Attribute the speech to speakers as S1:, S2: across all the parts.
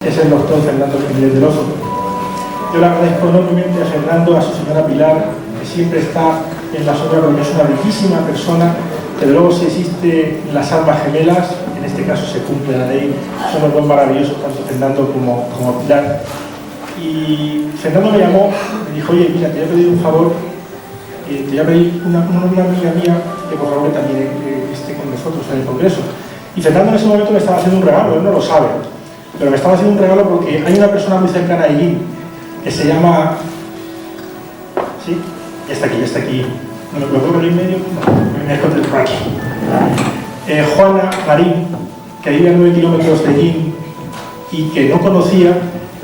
S1: Es el doctor Fernando Jiménez del Oso. Yo le agradezco enormemente a Fernando, a su señora Pilar, que siempre está en la sombra porque es una riquísima persona. Desde luego, si existen las almas gemelas, en este caso se cumple la ley, son los dos maravillosos, tanto Fernando como Pilar. Y Fernando me llamó, me dijo: oye, mira, te voy a pedir un favor, te voy a pedir una amiga mía que por favor también esté con nosotros en el Congreso. Y Fernando en ese momento me estaba haciendo un regalo, él no lo sabe, pero me estaba haciendo un regalo porque hay una persona muy cercana a Ellín que se llama... ¿Sí? Ya está aquí. ¿No lo puedo ver en medio? No, me escondo por aquí. Juana Marín, que vive a 9 kilómetros de Ellín y que no conocía,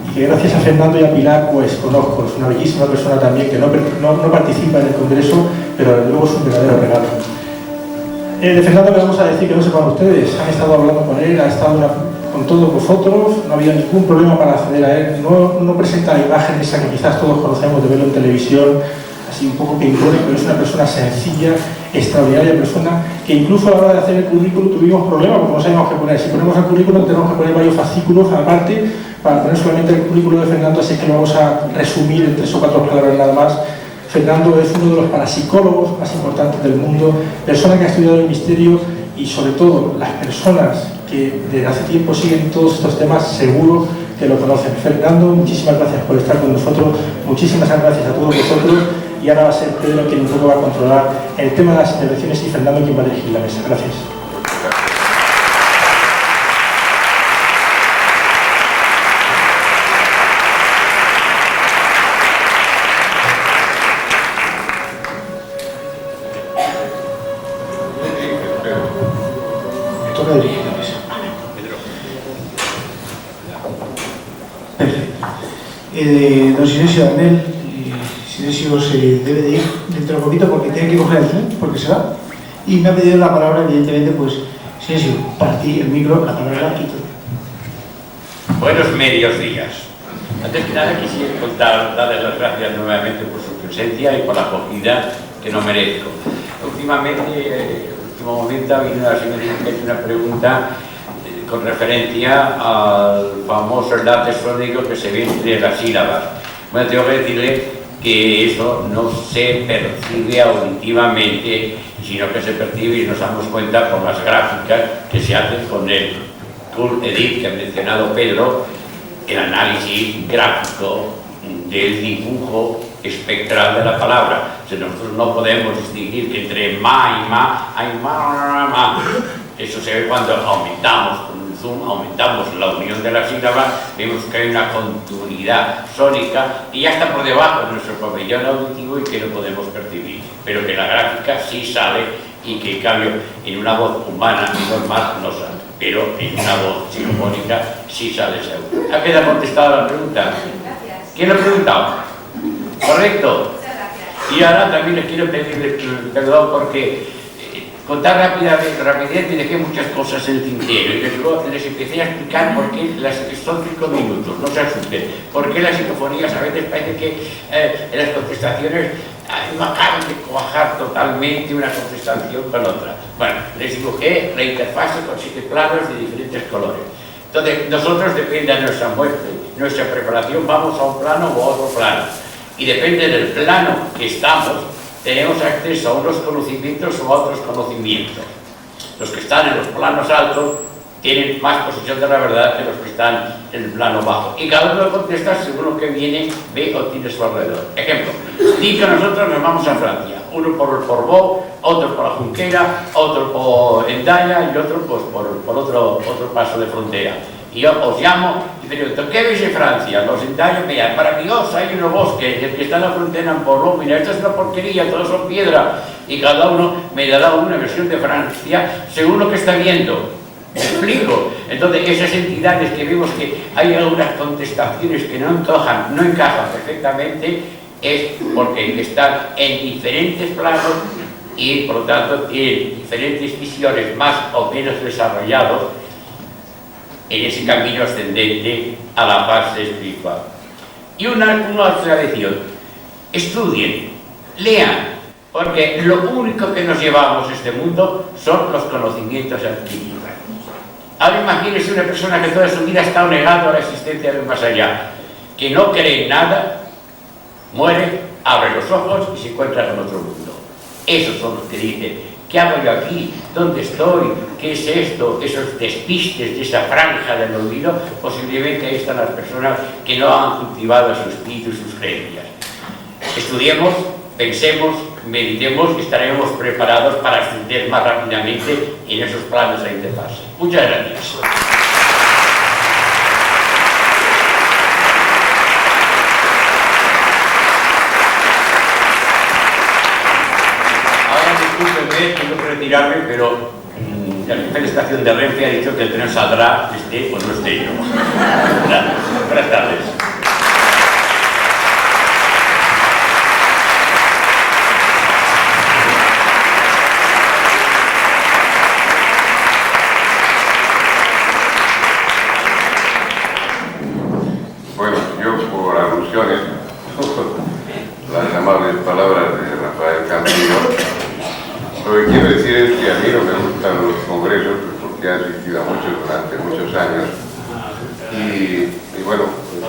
S1: y que gracias a Fernando y a Pilar pues conozco. Es una bellísima persona también que no participa en el Congreso, pero luego es un verdadero regalo. De Fernando le vamos a decir que no sepan ustedes, han estado hablando con él, ha estado con todos vosotros, no había ningún problema para acceder a él, no presenta la imagen esa que quizás todos conocemos de verlo en televisión, así un poco que impone, pero es una persona sencilla, extraordinaria persona, que incluso a la hora de hacer el currículum tuvimos problemas porque no sabíamos qué poner. Si ponemos el currículum tenemos que poner varios fascículos aparte para poner solamente el currículum de Fernando, así que lo vamos a resumir en 3 o 4 palabras nada más. Fernando es uno de los parapsicólogos más importantes del mundo, persona que ha estudiado el misterio y sobre todo las personas que desde hace tiempo siguen todos estos temas seguro que lo conocen. Fernando, muchísimas gracias por estar con nosotros, muchísimas gracias a todos vosotros, y ahora va a ser Pedro quien un poco va a controlar el tema de las intervenciones y Fernando quien va a dirigir la mesa. Gracias.
S2: Don Sinesio Daniel, Sinesio se debe de ir dentro de poquito porque tiene que coger el tren, porque se va, y me ha pedido la palabra, evidentemente, pues Sinesio, para ti el micro, la palabra y todo.
S3: Buenos medios días. Antes que nada quisiera darles las gracias nuevamente por su presencia y por la acogida que no merezco. Últimamente, en el último momento, ha venido la señorita que ha hecho una pregunta con referencia al famoso enlace sónico que se ve entre las sílabas. Bueno, tengo que decirle que eso no se percibe auditivamente, sino que se percibe y nos damos cuenta por las gráficas que se hacen con el Tool Edit que ha mencionado Pedro, el análisis gráfico del dibujo espectral de la palabra. O sea, nosotros no podemos distinguir que entre ma y ma hay ma. Eso se ve cuando aumentamos con un zoom, aumentamos la unión de las sílabas, vemos que hay una continuidad sónica y ya está por debajo de nuestro pabellón auditivo y que no podemos percibir, pero que la gráfica sí sale y que en cambio en una voz humana y normal no sale, pero en una voz sinfónica sí sale ese audio. ¿Ha quedado contestada la pregunta?
S4: Gracias.
S3: ¿Quién lo ha preguntado? ¿Correcto?
S4: Muchas gracias.
S3: Y ahora también les quiero pedir perdón porque con tan rapidez me dejé muchas cosas en el tintero y luego les empecé a explicar por qué son 5 minutos, no se asusten, por qué las psicofonías a veces parece que las contestaciones no acaban de cuajar totalmente una contestación con otra. Bueno, les dibujé la interfase con 7 planos de diferentes colores. Entonces, nosotros, depende de nuestra muestra, nuestra preparación, vamos a un plano o a otro plano. Y depende del plano que estamos, tenemos acceso a unos conocimientos o a otros conocimientos. Los que están en los planos altos tienen más posesión de la verdad que los que están en el plano bajo. Y cada uno contesta según lo que viene, ve o tiene a su alrededor. Ejemplo, di que nosotros nos vamos a Francia. Uno por el Portbou, otro por la Junquera, otro por Hendaya y otro pues, por otro paso de frontera. Y yo os llamo y pregunto: ¿qué veis en Francia? Los Hendaya, mira, maravilloso, hay unos bosques, el que está en la frontera en Portbou, mira, esto es una porquería, todos son piedra. Y cada uno me dará una versión de Francia según lo que está viendo. ¿Me explico? Entonces, esas entidades que vemos que hay algunas contestaciones que no encajan perfectamente, es porque están en diferentes planos y, por lo tanto, tienen diferentes visiones más o menos desarrollados en ese camino ascendente a la fase espiritual. Y una observación: estudien, lean, porque lo único que nos llevamos a este mundo son los conocimientos adquiridos. Ahora imagínese una persona que toda su vida ha estado negado a la existencia del más allá, que no cree en nada, muere, abre los ojos y se encuentra con otro mundo. Esos son los que dicen, ¿qué hago yo aquí? ¿Dónde estoy? ¿Qué es esto? Esos despistes de esa franja del olvido, posiblemente ahí están las personas que no han cultivado su espíritu y sus creencias. Estudiemos, pensemos, meditemos y estaremos preparados para ascender más rápidamente en esos planos a interfase. Muchas gracias. Ahora discúlpenme, tengo que retirarme, pero la jefe de estación de Renfe ha dicho que el tren saldrá, esté o no esté yo. Gracias. Buenas tardes.
S4: Bueno, yo por alusiones, las amables palabras de Rafael Campillo, lo que quiero decir es que a mí no me gustan los congresos, porque he asistido a muchos durante muchos años, y bueno,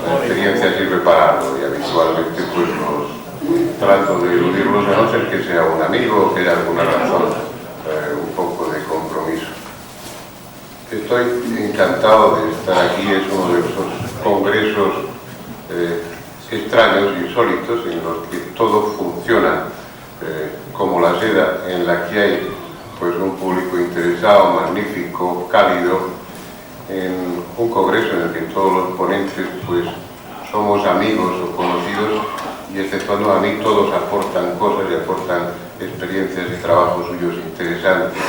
S4: la experiencia sirve para algo, y habitualmente pues los trato de eludirlos, a no ser que sea un amigo o que haya alguna razón, un poco de compromiso. Estoy encantado de estar aquí, es uno de esos congresos extraños, insólitos, en los que todo funciona como la seda, en la que hay pues un público interesado, magnífico, cálido, en un congreso en el que todos los ponentes pues somos amigos o conocidos, y exceptuando a mí todos aportan cosas y aportan experiencias y trabajos suyos interesantes.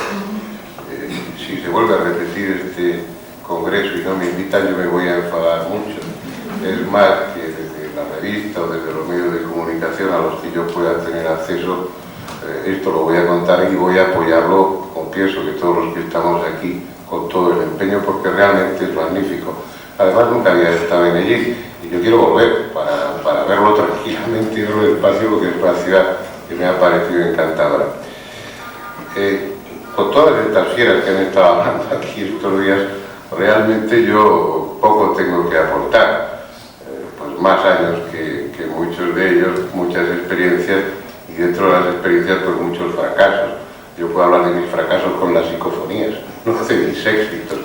S4: Si se vuelve a repetir este congreso y no me invitan, yo me voy a enfadar mucho. Es más, que desde la revista o desde los medios de comunicación a los que yo pueda tener acceso, esto lo voy a contar y voy a apoyarlo, confieso que todos los que estamos aquí, con todo el empeño, porque realmente es magnífico. Además, nunca había estado en allí y yo quiero volver para verlo tranquilamente y verlo despacio, porque es una ciudad que me ha parecido encantadora. Con todas estas fieras que han estado hablando aquí estos días, realmente yo poco tengo que aportar. Pues más años que muchos de ellos, muchas experiencias, y dentro de las experiencias pues muchos fracasos. Yo puedo hablar de mis fracasos con las psicofonías, no de mis éxitos,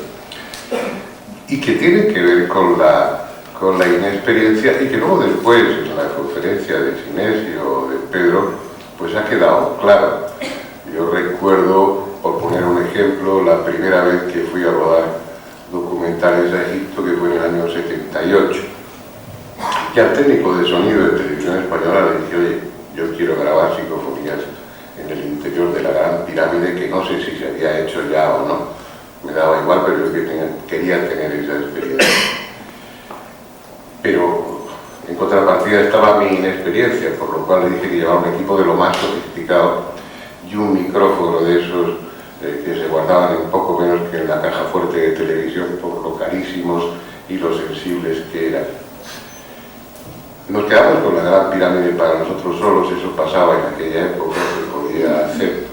S4: y que tienen que ver con la inexperiencia, y que luego después en la conferencia de Sinesio o de Pedro pues ha quedado claro. Yo recuerdo, por poner un ejemplo, la primera vez que fui a rodar documentales a Egipto, que fue en el año 78. Y al técnico de sonido de Televisión Española le dije, oye, yo quiero grabar psicofonías en el interior de la Gran Pirámide, que no sé si se había hecho ya o no. Me daba igual, pero yo quería tener esa experiencia. Pero en contrapartida estaba mi inexperiencia, por lo cual le dije que llevaba un equipo de lo más sofisticado y un micrófono de esos que se guardaban en poco menos que en la caja fuerte de televisión, por lo carísimos y lo sensibles que eran. Nos quedamos con la Gran Pirámide para nosotros solos, eso pasaba en aquella época, se podía hacer.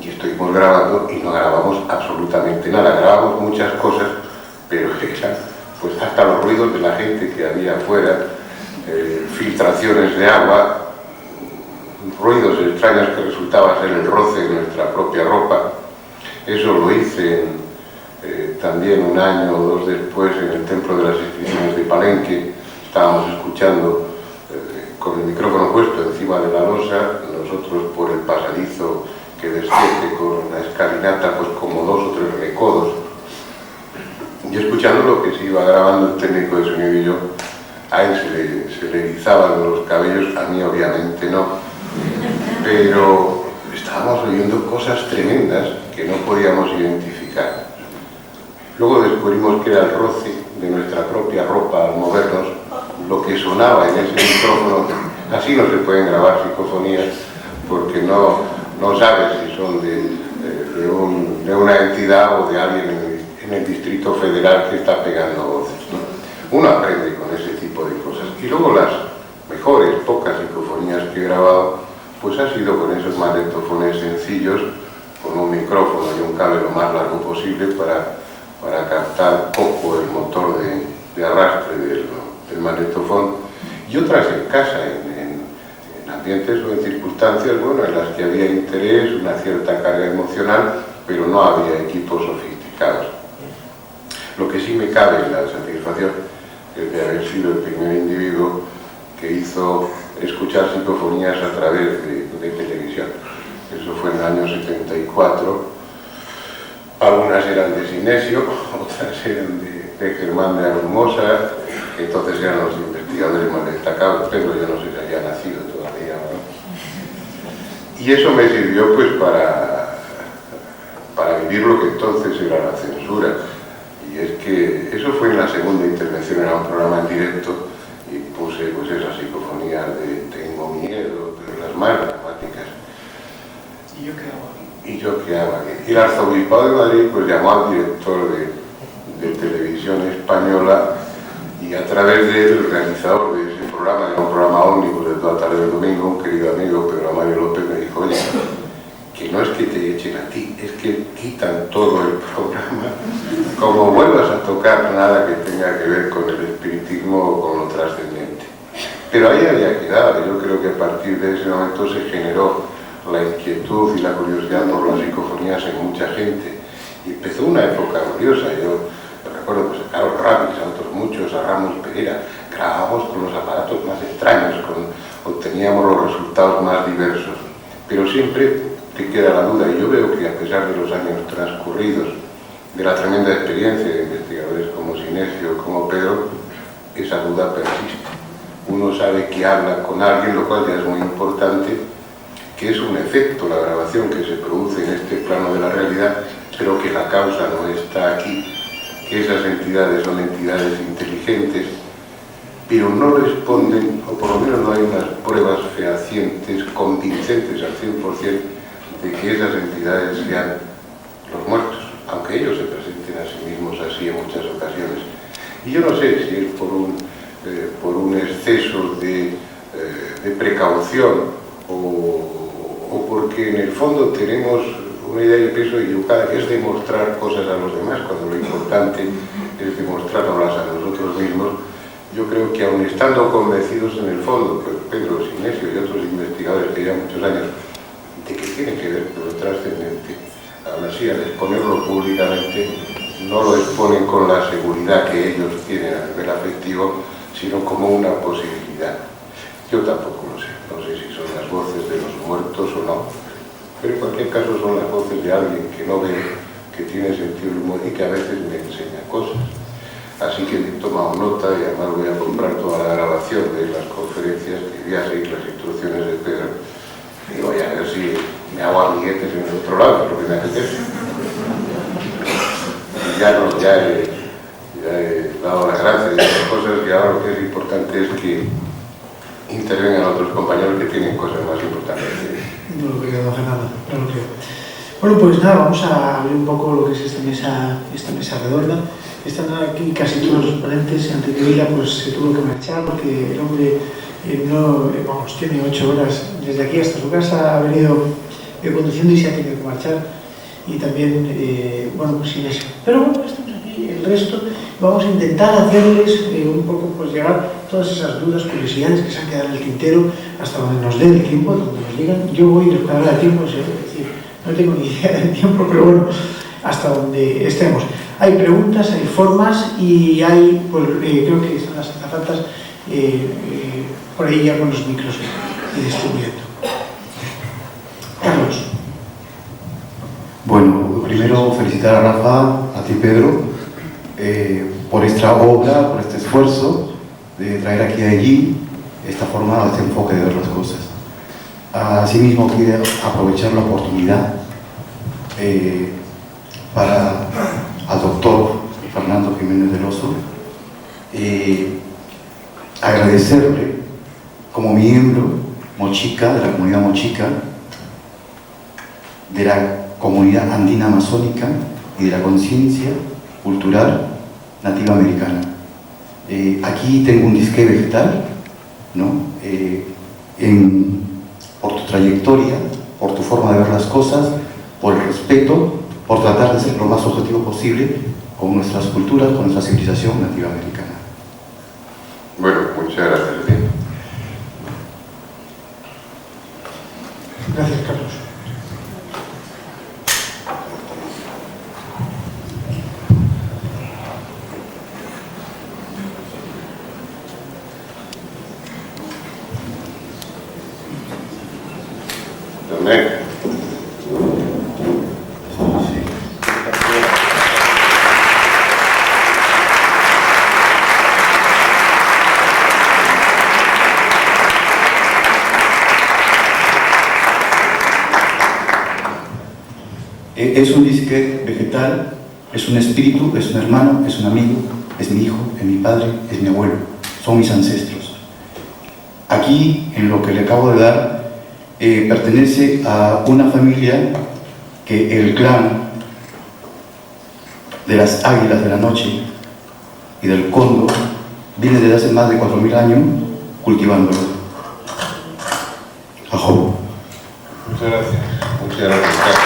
S4: Y estuvimos grabando y no grabamos absolutamente nada, grabamos muchas cosas, pero eran pues hasta los ruidos de la gente que había afuera, filtraciones de agua, ruidos extraños que resultaba ser el roce de nuestra propia ropa. Eso lo hice también un año o dos después en el Templo de las Inscripciones de Palenque. Estábamos escuchando con el micrófono puesto encima de la losa, nosotros por el pasadizo que desciende con una escalinata pues como 2 o 3 recodos, y escuchando lo que se iba grabando el técnico de sonido y yo. A él se le erizaban los cabellos, a mí obviamente no, pero estábamos oyendo cosas tremendas que no podíamos identificar. Luego descubrimos que era el roce de nuestra propia ropa al movernos, lo que sonaba en ese micrófono. Así no se pueden grabar psicofonías, porque no sabes si son de una entidad o de alguien en el Distrito Federal que está pegando voces, ¿no? Uno aprende con ese tipo de cosas. Y luego las mejores, pocas psicofonías que he grabado, pues ha sido con esos magnetofones sencillos, con un micrófono y un cable lo más largo posible para captar poco el motor de arrastre del magnetofón, y otras en casa, en ambientes o en circunstancias, bueno, en las que había interés, una cierta carga emocional, pero no había equipos sofisticados. Lo que sí me cabe es la satisfacción de haber sido el primer individuo que hizo escuchar psicofonías a través de televisión. Eso fue en el año 74. Algunas eran de Sinesio, otras eran de Germán de Arumosa, que entonces eran los investigadores más destacados. Pedro yo no sé si había nacido todavía, ¿no? Y eso me sirvió pues para vivir lo que entonces era la censura. Y es que eso fue en la segunda intervención, era un programa en directo, y puse pues esas psicofonías de Tengo miedo, de las más dramáticas.
S2: ¿Y yo qué hago aquí?
S4: ¿Y yo qué hago aquí? Y el Arzobispado de Madrid pues llamó al director de Televisión Española, y a través de él, el realizador de ese programa, era un programa ómnibus de toda tarde del domingo, un querido amigo, Pedro Mario López, me dijo: oye, que no es que te echen a ti, es que quitan todo el programa, como vuelvas a tocar nada que tenga que ver con el espiritismo o con lo trascendente. Pero ahí había quedado. Yo creo que a partir de ese momento se generó la inquietud y la curiosidad por las psicofonías en mucha gente, y empezó una época gloriosa. Yo recuerdo pues, a Carlos Ramis, a otros muchos, a Ramos Pereira, grabábamos con los aparatos más extraños, obteníamos los resultados más diversos, pero siempre te queda la duda, y yo veo que a pesar de los años transcurridos, de la tremenda experiencia de investigadores como Sinesio, como Pedro, esa duda persiste. Uno sabe que habla con alguien, lo cual ya es muy importante, que es un efecto, la grabación que se produce en este plano de la realidad, pero que la causa no está aquí, que esas entidades son entidades inteligentes, pero no responden, o por lo menos no hay unas pruebas fehacientes, convincentes al 100%, de que esas entidades sean los muertos, aunque ellos se presenten a sí mismos así en muchas ocasiones. Y yo no sé si es por un exceso de precaución o porque en el fondo tenemos una idea, yo pienso, equivocada, que es demostrar cosas a los demás, cuando lo importante es demostrarlas a nosotros mismos. Yo creo que aun estando convencidos en el fondo, pues Pedro Sinesio y otros investigadores que llevan muchos años, de que tiene que ver con lo trascendente, aún así al exponerlo públicamente no lo exponen con la seguridad que ellos tienen a nivel afectivo, sino como una posibilidad. Yo tampoco lo sé, no sé si son las voces de los muertos o no, pero en cualquier caso son las voces de alguien que no ve, que tiene sentido del humor y que a veces me enseña cosas. Así que he tomado nota, y además voy a comprar toda la grabación de las conferencias, que voy a seguir las instrucciones de Pedro, y voy a ver si me hago amiguetes en el otro lado, lo que me apetece. Y ya he dado las gracias de esas cosas, y ahora lo que es importante es que intervengan otros compañeros que tienen cosas más importantes.
S2: No lo creo, nada, no lo creo. Bueno, pues nada, vamos a abrir un poco lo que es esta mesa redonda. Están aquí casi todos los ponentes. Antequerida pues se tuvo que marchar porque el hombre tiene 8 horas desde aquí hasta su casa, ha venido conduciendo y se ha tenido que marchar. Y también, pues sin eso. Pero bueno, estamos aquí, el resto, vamos a intentar hacerles un poco, pues llegar todas esas dudas, curiosidades que se han quedado en el tintero, hasta donde nos dé el tiempo, donde nos digan. Yo voy a recuperar el tiempo, es decir, no tengo ni idea del tiempo, pero bueno, hasta donde estemos. Hay preguntas, hay formas y hay, pues creo que están las azafatas por ahí ya con los micros y distribuyendo. Carlos.
S5: Bueno, primero felicitar a Rafa, a ti Pedro, por esta obra, por este esfuerzo de traer aquí a allí esta forma, este enfoque de ver las cosas. Asimismo, quiero aprovechar la oportunidad para al doctor Fernando Jiménez del Oso agradecerle como miembro mochica, de la comunidad mochica, de la comunidad andina amazónica y de la conciencia cultural nativa americana. Aquí tengo un disque vegetal, ¿no? Por tu trayectoria, por tu forma de ver las cosas, por el respeto por tratar de ser lo más objetivo posible con nuestras culturas, con nuestra civilización nativa americana.
S4: Bueno, muchas gracias. ¿Sí?
S2: Gracias, Carlos.
S4: ¿Dónde?
S5: Es un disque vegetal, es un espíritu, es un hermano, es un amigo, es mi hijo, es mi padre, es mi abuelo, son mis ancestros. Aquí, en lo que le acabo de dar, pertenece a una familia que el clan de las águilas de la noche y del cóndor viene desde hace más de 4.000 años cultivándolo. Ajo.
S4: Muchas gracias. Muchas gracias, Carlos.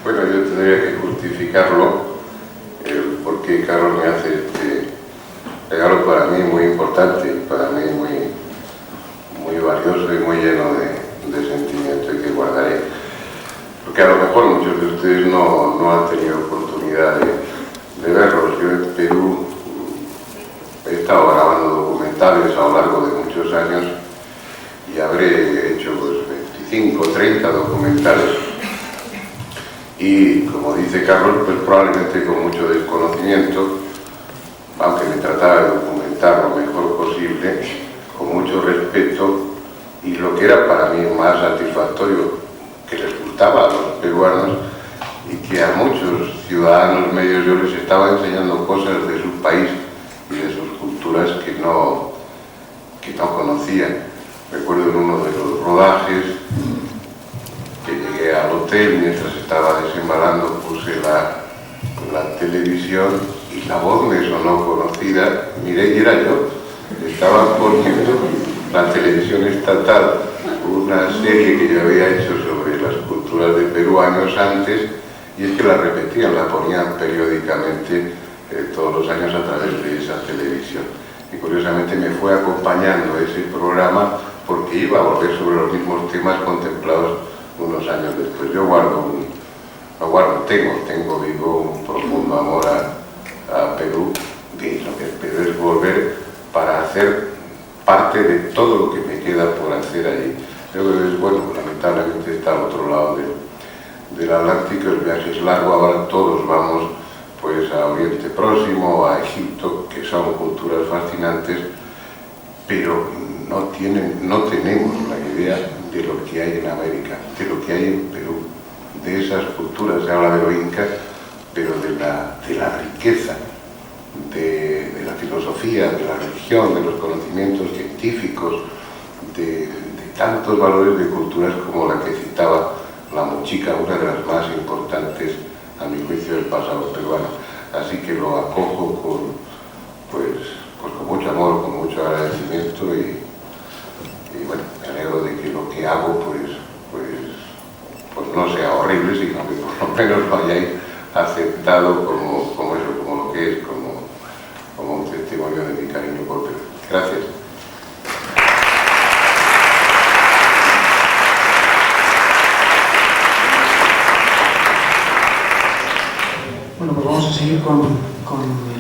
S4: Bueno, yo tendría que justificarlo, porque Carlos me hace este regalo para mí muy importante, para mí muy valioso y muy lleno de sentimiento y que guardaré. Porque a lo mejor muchos de ustedes no han tenido oportunidad de verlos. Yo en Perú he estado grabando documentales a lo largo de muchos años y habré hecho pues 25 o 30 documentales. Y como dice Carlos, pues probablemente con mucho desconocimiento, aunque me trataba de documentar lo mejor posible, con mucho respeto, y lo que era para mí más satisfactorio, que les gustaba a los peruanos y que a muchos ciudadanos medios yo les estaba enseñando cosas de su país y de sus culturas que no conocían. Recuerdo en uno de los rodajes que llegué al hotel, mientras estaba desembalando puse la televisión y la voz me sonó conocida. Miré y era yo. Estaba poniendo la televisión estatal una serie que yo había hecho sobre las culturas de Perú años antes, y es que la repetían, la ponían periódicamente todos los años a través de esa televisión. Y curiosamente me fue acompañando ese programa porque iba a volver sobre los mismos temas contemplados unos años después. Yo tengo vivo un profundo amor a Perú, y lo que espero es volver para hacer parte de todo lo que me queda por hacer allí. Yo creo que es bueno, lamentablemente está al otro lado del Atlántico, el viaje es largo, ahora todos vamos pues a Oriente Próximo, a Egipto, que son culturas fascinantes, pero no tenemos la idea de lo que hay en América, de lo que hay en Perú, de esas culturas. Se habla de lo inca, pero de la riqueza, de la filosofía, de la religión, de los conocimientos científicos, de tantos valores de culturas como la que citaba la Mochica, una de las más importantes a mi juicio del pasado peruano. Así que lo acojo con mucho amor, con mucho agradecimiento y bueno, me alegro de que lo que hago pues no sea horrible, sino que por lo menos lo hayáis aceptado como lo que es, como un testimonio de mi cariño por Perú. Gracias.
S2: Bueno, pues vamos a seguir con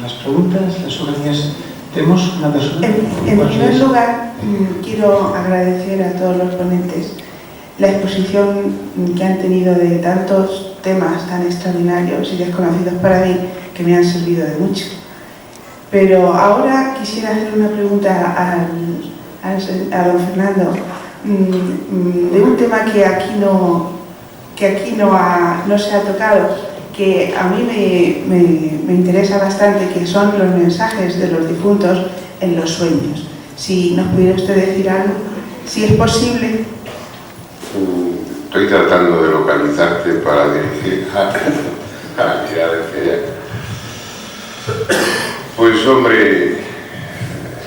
S2: las preguntas, las sugerencias. Tenemos una persona.
S6: En primer lugar, quiero agradecer a todos los ponentes la exposición que han tenido de tantos temas tan extraordinarios y desconocidos para mí, que me han servido de mucho. Pero ahora quisiera hacer una pregunta a don Fernando de un tema que aquí no se ha tocado, que a mí me interesa bastante, que son los mensajes de los difuntos en los sueños. Si nos pudiera usted decir algo, si es posible.
S4: Estoy tratando de localizarte para dirigir a mirar hacia allá. Pues hombre,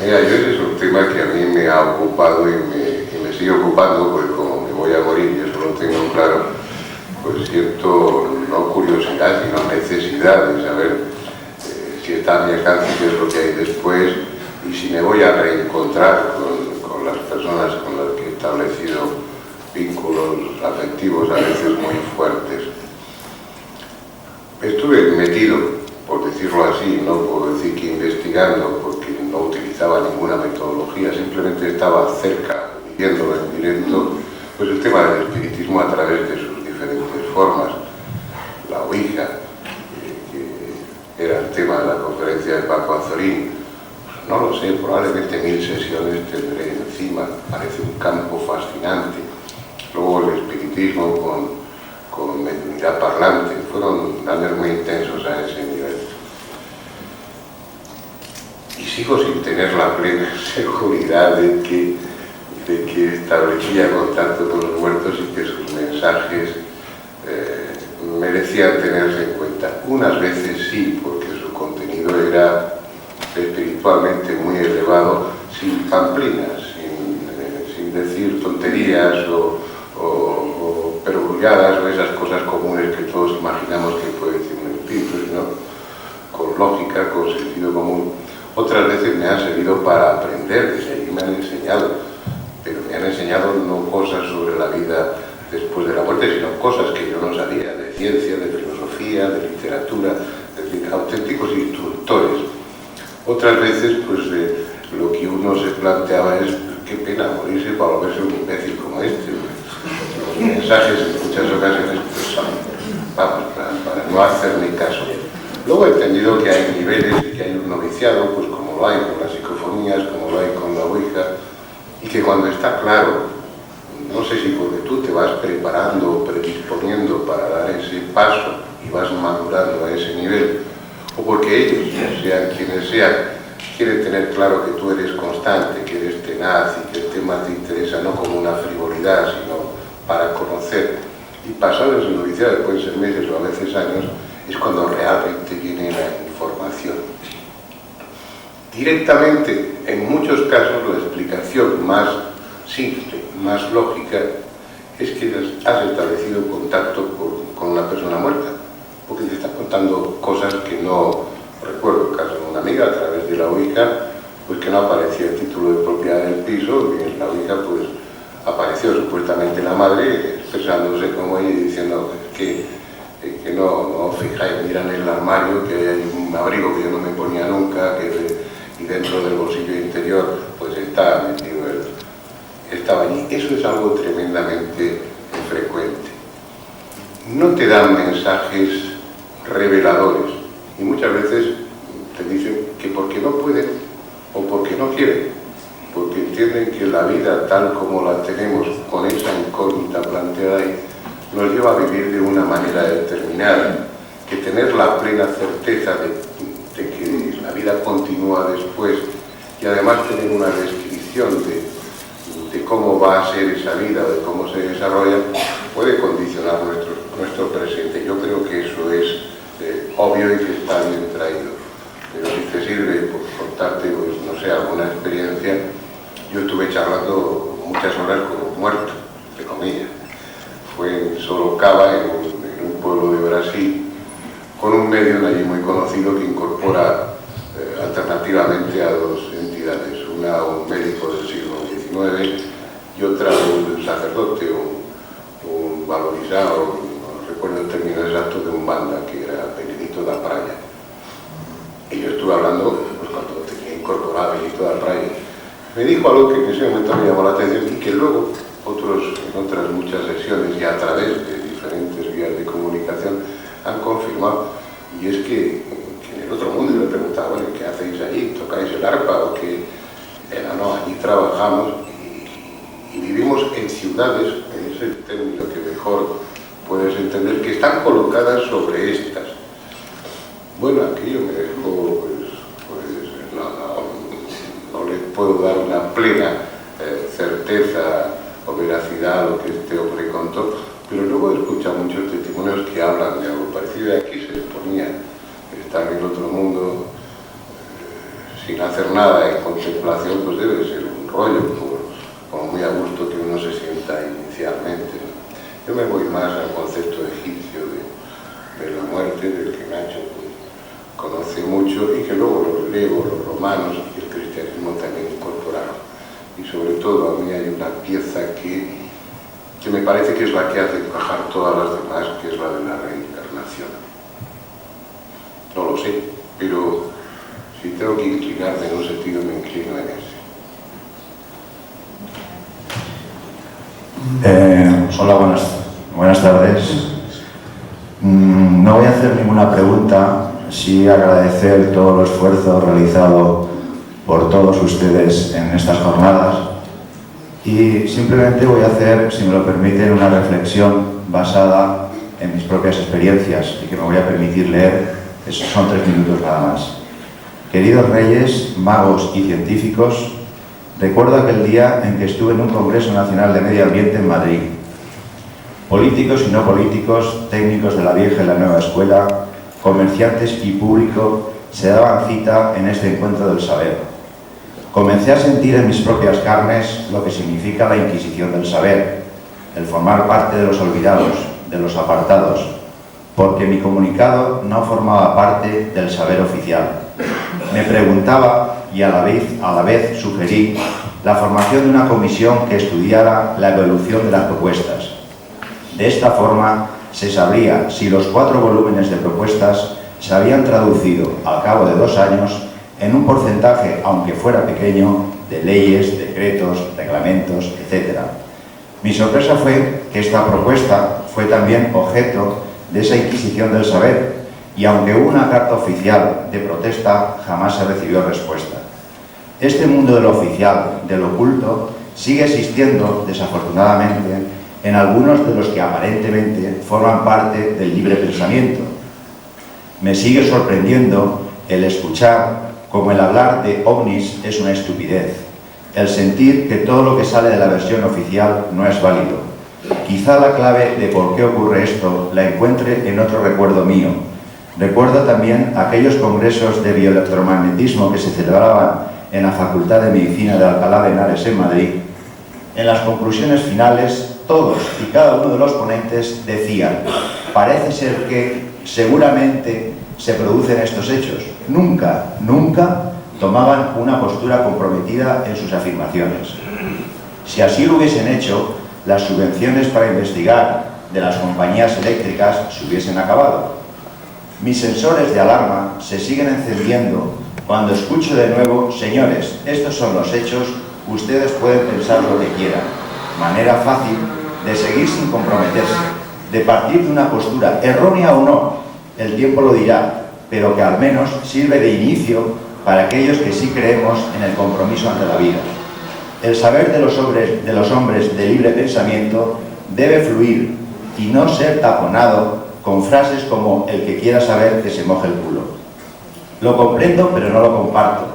S4: Mira, yo ese es un tema que a mí me ha ocupado y me sigue ocupando, porque como me voy a morir y eso lo tengo claro, pues siento no curiosidad, sino necesidad de saber si está a mi alcance, qué es lo que hay después, y si me voy a reencontrar con las personas con las que he establecido vínculos afectivos a veces muy fuertes. Estuve metido, por decirlo así, no puedo decir que investigando, porque no utilizaba ninguna metodología, simplemente estaba cerca, viéndolo en directo, pues el tema del espiritismo a través de sus diferentes formas. La Ouija, que era el tema de la conferencia de Paco Azorín, no lo sé, probablemente 1000 sesiones tendré encima, parece un campo fascinante. Luego el espiritismo con mediunidad parlante, fueron años muy intensos a ese nivel. Y sigo sin tener la plena seguridad de que establecía contacto con los muertos y que sus mensajes merecían tenerse en cuenta. Unas veces sí, porque su contenido era espiritualmente muy elevado, sin pamplinas, sin decir tonterías o perogrulladas o esas cosas comunes que todos imaginamos que puede decir un espíritu, sino con lógica, con sentido común. Otras veces me han servido para aprender, desde allí me han enseñado, pero me han enseñado no cosas sobre la vida después de la muerte, sino cosas que yo no sabía, de ciencia, de filosofía, de literatura, es decir, auténticos instructores. Otras veces, pues lo que uno se planteaba es, qué pena morirse para volverse un imbécil como este. Los mensajes en muchas ocasiones pues, son, vamos, para no hacerme caso. Luego he entendido que hay niveles y que hay un noviciado, pues como lo hay con las psicofonías, como lo hay con la Ouija, y que cuando está claro, no sé si porque tú te vas preparando, predisponiendo para dar ese paso y vas madurando a ese nivel, o porque ellos, sean quienes sean, quieren tener claro que tú eres constante, que eres tenaz y que el tema te interesa no como una frivolidad, sino para conocer. Y pasados el noviciado, pueden ser meses o a veces años, es cuando realmente viene la información. Directamente, en muchos casos, la explicación más simple, más lógica, es que has establecido contacto con una persona muerta, porque te está contando cosas que no recuerdo. El caso de una amiga, a través de la Ouija, pues que no aparecía el título de propiedad del piso, y en la Ouija pues apareció supuestamente la madre expresándose como ella y diciendo que no os fijáis, miran en el armario, que hay un abrigo que yo no me ponía nunca, y dentro del bolsillo interior pues está metido estaba allí. Eso es algo tremendamente frecuente. No te dan mensajes reveladores y muchas veces te dicen que porque no pueden o porque no quieren, porque entienden que la vida tal como la tenemos, con esa incógnita planteada ahí, nos lleva a vivir de una manera determinada, que tener la plena certeza de que la vida continúa después y además tener una descripción de cómo va a ser esa vida, de cómo se desarrolla, puede condicionar nuestro presente. Yo creo que eso es obvio y que está bien traído. Pero si te sirve por contarte, pues, no sé, alguna experiencia, yo estuve charlando muchas horas con un muerto, entre comillas. Fue en Sorocaba, en un pueblo de Brasil, con un medio allí muy conocido que incorpora alternativamente a dos entidades, una un médico del siglo XIX y otra un sacerdote, un valorizado, no recuerdo el término exacto, de un banda que era Benedito da Praia. Y yo estuve hablando, pues cuando tenía incorporado Benedito da Praia, me dijo algo que en ese momento me llamó la atención y que luego en otras muchas sesiones y a través de diferentes vías de comunicación han confirmado, y es que en el otro mundo yo le preguntaba, bueno, ¿qué hacéis allí? ¿Tocáis el arpa o qué? No, allí trabajamos y vivimos en ciudades, es el término que mejor puedes entender, que están colocadas sobre estas. Bueno, aquello me dejó, no le puedo dar una plena certeza o veracidad a lo que este hombre contó, pero luego he escuchado muchos testimonios que hablan de algo parecido. Aquí se les ponía estar en el otro mundo sin hacer nada en contemplación, pues debe ser un rollo, como muy a gusto que uno se sienta inicialmente, ¿no? Yo me voy más al concepto egipcio de la muerte, del que Nacho pues, conoce mucho y que luego los griegos, los romanos y el cristianismo también incorporaron. Y sobre todo a mí hay una pieza que me parece que es la que hace encajar todas las demás, que es la de la reencarnación. No lo sé, pero si tengo que inclinarme en un sentido, me inclino en ese.
S7: Hola, buenas tardes. No voy a hacer ninguna pregunta, sí agradecer todo el esfuerzo realizado por todos ustedes en estas jornadas y simplemente voy a hacer, si me lo permiten, una reflexión basada en mis propias experiencias y que me voy a permitir leer. Son 3 minutos nada más. Queridos reyes, magos y científicos, recuerdo aquel día en que estuve en un Congreso Nacional de Medio Ambiente en Madrid. Políticos y no políticos, técnicos de la vieja y la nueva escuela, comerciantes y público se daban cita en este encuentro del saber. Comencé a sentir en mis propias carnes lo que significa la Inquisición del saber, el formar parte de los olvidados, de los apartados, porque mi comunicado no formaba parte del saber oficial. Me preguntaba y a la vez sugerí la formación de una comisión que estudiara la evolución de las propuestas. De esta forma se sabría si los 4 volúmenes de propuestas se habían traducido al cabo de 2 años en un porcentaje, aunque fuera pequeño, de leyes, decretos, reglamentos, etc. Mi sorpresa fue que esta propuesta fue también objeto de esa Inquisición del saber y aunque hubo una carta oficial de protesta, jamás se recibió respuesta. Este mundo de lo oficial, de lo oculto, sigue existiendo, desafortunadamente, en algunos de los que aparentemente forman parte del libre pensamiento. Me sigue sorprendiendo el escuchar como el hablar de ovnis es una estupidez, el sentir que todo lo que sale de la versión oficial no es válido. Quizá la clave de por qué ocurre esto la encuentre en otro recuerdo mío. Recuerdo también aquellos congresos de bioelectromagnetismo que se celebraban en la Facultad de Medicina de Alcalá de Henares en Madrid. En las conclusiones finales, todos y cada uno de los ponentes decían: parece ser que seguramente se producen estos hechos. Nunca tomaban una postura comprometida en sus afirmaciones. Si así lo hubiesen hecho, las subvenciones para investigar de las compañías eléctricas se hubiesen acabado. Mis sensores de alarma se siguen encendiendo cuando escucho de nuevo: señores, estos son los hechos, ustedes pueden pensar lo que quieran. Manera fácil de seguir sin comprometerse, de partir de una postura, errónea o no, el tiempo lo dirá, pero que al menos sirve de inicio para aquellos que sí creemos en el compromiso ante la vida. El saber de los hombres de libre pensamiento debe fluir y no ser taponado con frases como: el que quiera saber que se moje el culo. Lo comprendo, pero no lo comparto,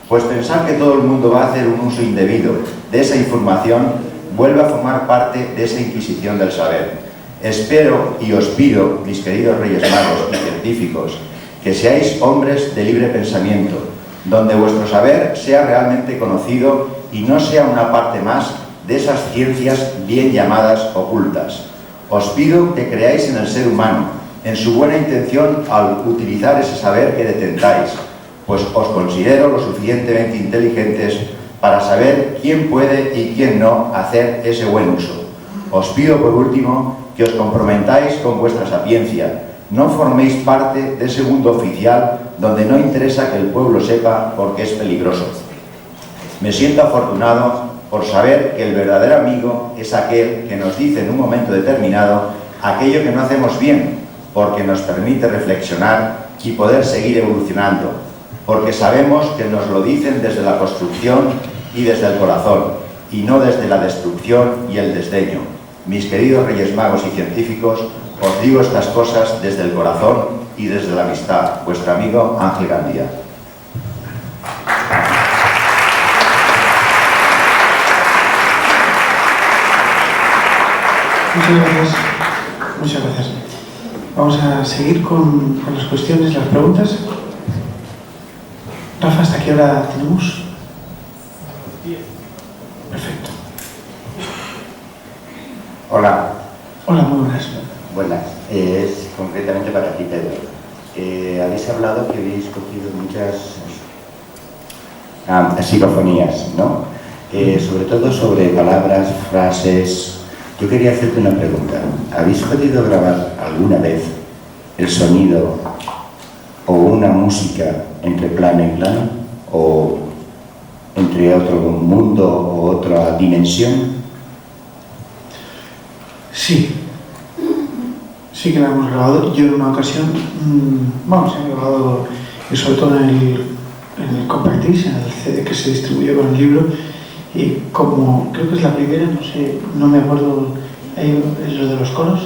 S7: pues pensar que todo el mundo va a hacer un uso indebido de esa información vuelve a formar parte de esa Inquisición del saber. Espero y os pido, mis queridos Reyes Magos y científicos, que seáis hombres de libre pensamiento, donde vuestro saber sea realmente conocido y no sea una parte más de esas ciencias bien llamadas ocultas. Os pido que creáis en el ser humano, en su buena intención al utilizar ese saber que detentáis, pues os considero lo suficientemente inteligentes para saber quién puede y quién no hacer ese buen uso. Os pido por último que os comprometáis con vuestra sapiencia. No forméis parte de ese mundo oficial donde no interesa que el pueblo sepa porque es peligroso. Me siento afortunado por saber que el verdadero amigo es aquel que nos dice en un momento determinado aquello que no hacemos bien, porque nos permite reflexionar y poder seguir evolucionando, porque sabemos que nos lo dicen desde la construcción y desde el corazón, y no desde la destrucción y el desdeño. Mis queridos Reyes Magos y científicos, os digo estas cosas desde el corazón y desde la amistad. Vuestro amigo Ángel Gandía.
S2: Muchas gracias. Vamos a seguir con las cuestiones, las preguntas. Rafa. Rafa, ¿hasta qué hora tenemos? Perfecto.
S8: Hola.
S2: Hola, muy buenas.
S8: Buenas. Es concretamente para ti, Pedro. Habéis hablado que habéis cogido muchas psicofonías, ¿no? Sobre todo sobre palabras, frases. Yo quería hacerte una pregunta. ¿Habéis podido grabar alguna vez el sonido o una música entre plano y plano? ¿O entre otro mundo o otra dimensión?
S2: Sí. Sí que la hemos grabado. Yo en una ocasión, he grabado, sobre todo en el compact disc, en el CD que se distribuyó con el libro, y como creo que es la primera, no sé, no me acuerdo, es lo de los coros,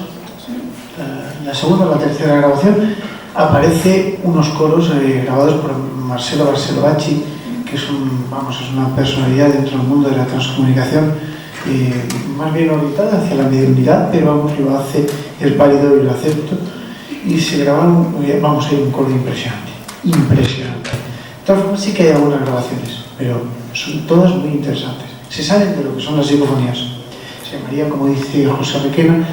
S2: la segunda o la tercera grabación, aparece unos coros grabados por Marcelo Barcelo-Bacci, que es una personalidad dentro del mundo de la transcomunicación, más bien orientada hacia la mediunidad, pero lo hace, es válido y lo acepto, y se graban, hay un coro impresionante. De todas formas, sí que hay algunas grabaciones, pero son todas muy interesantes. Se salen de lo que son las psicofonías. Se llamaría, como dice José Requena,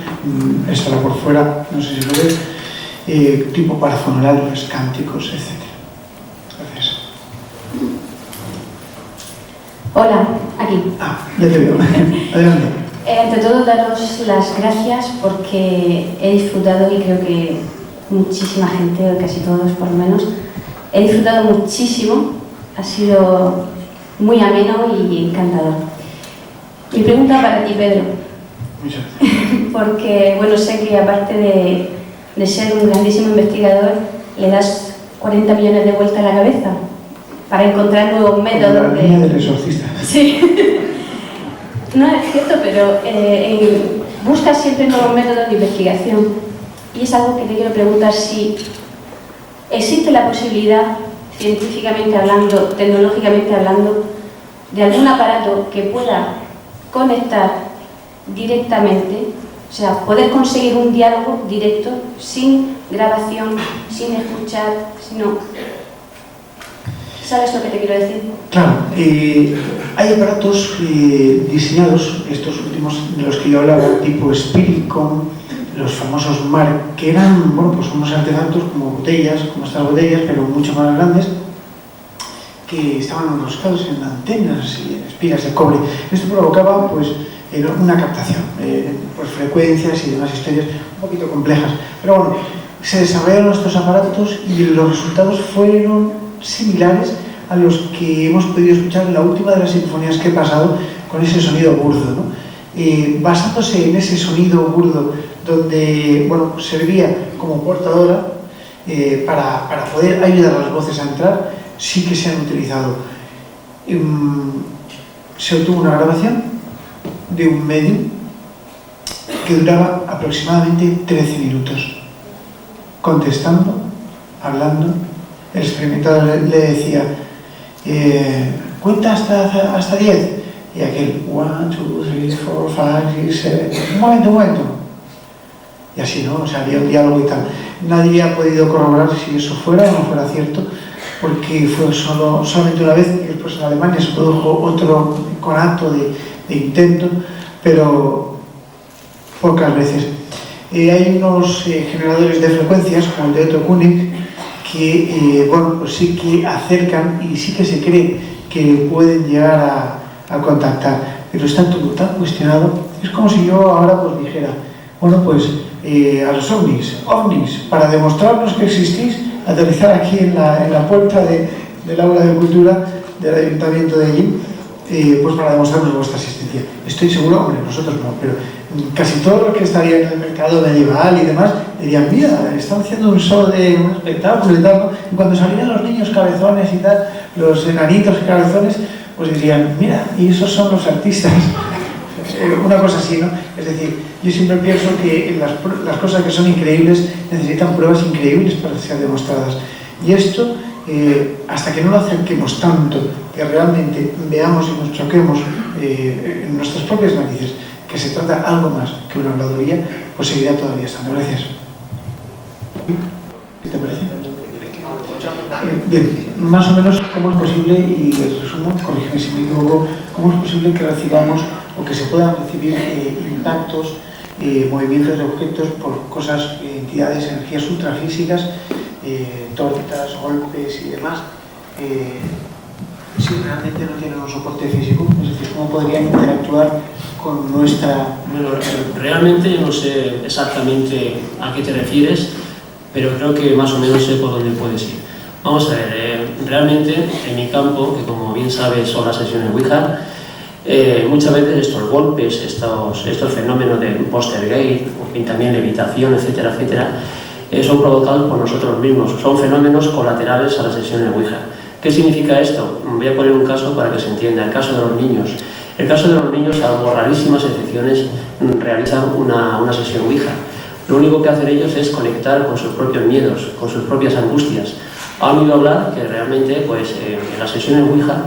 S2: estará por fuera, no sé si lo ves, tipo parafonorales, cánticos, etc. Gracias.
S9: Hola, aquí.
S2: Ya te veo. Adelante.
S9: Ante todo, daros las gracias porque he disfrutado, y creo que muchísima gente, o casi todos por lo menos, he disfrutado muchísimo, ha sido muy ameno y encantador. Mi pregunta para ti, Pedro.
S2: Muchas gracias.
S9: Porque, bueno, sé que aparte de ser un grandísimo investigador, le das 40 millones de vueltas a la cabeza para encontrar nuevos métodos.
S2: La niña del exorcista.
S9: Sí. No es cierto, pero buscas siempre nuevos métodos de investigación. Y es algo que te quiero preguntar, si existe la posibilidad, científicamente hablando, tecnológicamente hablando, de algún aparato que pueda conectar directamente, o sea, poder conseguir un diálogo directo, sin grabación, sin escuchar, sino... ¿Sabes lo que te quiero decir?
S2: Claro, hay aparatos diseñados, estos últimos de los que yo hablaba, tipo Spiricom, los famosos MARC, que eran, unos artefactos como botellas, como estas botellas, pero mucho más grandes, que estaban enroscados en antenas y en espiras de cobre. Esto provocaba, una captación, frecuencias y demás historias un poquito complejas. Pero bueno, se desarrollaron estos aparatos y los resultados fueron similares a los que hemos podido escuchar en la última de las sinfonías que he pasado, con ese sonido burdo, ¿no? Basándose en ese sonido burdo, donde servía como portadora para poder ayudar a las voces a entrar, sí que se han utilizado. Se obtuvo una grabación de un medium que duraba aproximadamente 13 minutos, contestando, hablando. El experimentador le decía, cuenta hasta 10, y aquel 1, 2, 3, 4, 5, 6, 7, un momento. Y así, ¿no? O sea, había un diálogo y tal. Nadie ha podido corroborar si eso fuera o no fuera cierto, porque fue solamente una vez, y después en Alemania se produjo otro conato de intento, pero pocas veces. Hay unos generadores de frecuencias, como el de Otto Koenig, que sí que acercan y sí que se cree que pueden llegar a contactar, pero está todo tan cuestionado. Es como si yo ahora dijera, a los ovnis, para demostrarnos que existís, aterrizar aquí en la puerta del aula de cultura del ayuntamiento de allí, para demostrarnos vuestra existencia. Estoy seguro, nosotros no, pero casi todos los que estarían en el mercado medieval y demás dirían, mira, están haciendo un show de un espectáculo y tal, ¿no? Y cuando salían los niños cabezones y tal, los enanitos cabezones, dirían, mira, y esos son los artistas. Una cosa así, ¿no? Es decir, yo siempre pienso que las cosas que son increíbles necesitan pruebas increíbles para ser demostradas. Y esto, hasta que no lo acerquemos tanto, que realmente veamos y nos choquemos en nuestras propias narices, que se trata algo más que una habladuría, seguirá todavía estando. Gracias. ¿Qué te parece? Bien, más o menos, ¿cómo es posible, y resumo, corrígeme si me equivoco, cómo es posible que recibamos o que se puedan recibir impactos, movimientos de objetos por cosas, entidades, energías ultrafísicas, tortas, golpes y demás, si realmente no tienen un soporte físico? Es decir, ¿cómo podrían interactuar con nuestra...
S10: Bueno, realmente yo no sé exactamente a qué te refieres, pero creo que más o menos sé por dónde puedes ir. Vamos a ver, realmente en mi campo, que como bien sabes son las sesiones Ouija, muchas veces estos golpes, estos fenómenos de poltergeist, también levitación, etcétera, etcétera, son provocados por nosotros mismos, son fenómenos colaterales a las sesiones Ouija. ¿Qué significa esto? Voy a poner un caso para que se entienda, el caso de los niños. El caso de los niños, salvo rarísimas excepciones, realizan una sesión Ouija. Lo único que hacen ellos es conectar con sus propios miedos, con sus propias angustias. Han oído hablar que realmente pues, en las sesiones Ouija